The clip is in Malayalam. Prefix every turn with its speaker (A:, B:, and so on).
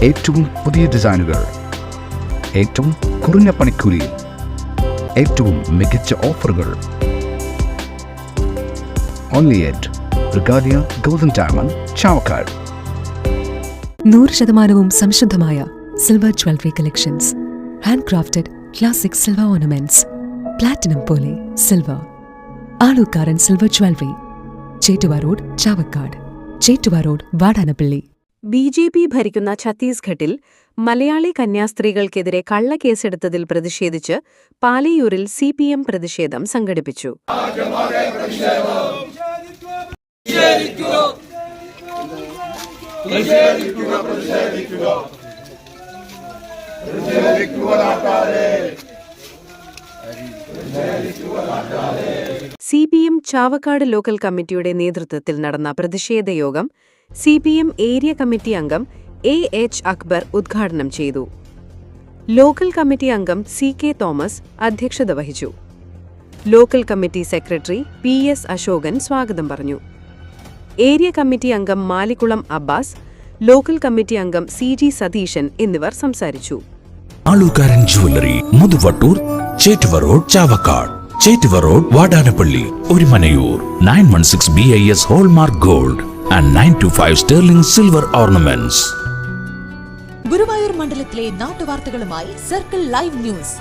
A: ഏറ്റവും പുതിയ ഡിസൈനുകൾ, ഏറ്റവും കുറഞ്ഞ പണിക്കൂലി, ഏറ്റവും മികച്ച ഓഫറുകൾ. Only at Regalia Golden Diamond, Chavakkad.
B: 100% സംശുദ്ധമായ silver jewellery collections. Hand crafted classic silver ornaments. Platinum പോലെ silver. Alukkaran silver jewellery, Chettuva road, Chavakkad. Chettuva road, Vadanappally.
C: BJP. ഭരിക്കുന്ന ഛത്തീസ്ഗഡിൽ മലയാളി കന്യാസ്ത്രീകൾക്കെതിരെ കള്ളക്കേസെടുത്തതിൽ പ്രതിഷേധിച്ച് പാലയൂരിൽ CPM പ്രതിഷേധം സംഘടിപ്പിച്ചു. CPM ചാവക്കാട് ലോക്കൽ കമ്മിറ്റിയുടെ നേതൃത്വത്തിൽ നടന്ന പ്രതിഷേധ യോഗം CPM ഏരിയ കമ്മിറ്റി അംഗം A.H. അക്ബർ ഉദ്ഘാടനം ചെയ്തു. ലോക്കൽ കമ്മിറ്റി അംഗം C.K. തോമസ് അധ്യക്ഷത വഹിച്ചു. Local committee secretary P.S. Ashokan സ്വാഗതം പറഞ്ഞു. ഏരിയ കമ്മിറ്റി അംഗം മാലിക്കുളം അബ്ബാസ്, ലോക്കൽ കമ്മിറ്റി അംഗം C.G. സതീശൻ എന്നിവർ സംസാരിച്ചു.
D: Alukkaran jewellery, Muthuvattoor, Chettuva road, Chavakkad. Chettuva road, Vadanappally, Orumanayur. 916 BIS hallmark gold and 925 sterling silver ornaments.
E: Guruvayur മണ്ഡലത്തിലെ നാട്ടുവാർത്തകളുമായി സർക്കിൾ ലൈവ് ന്യൂസ്.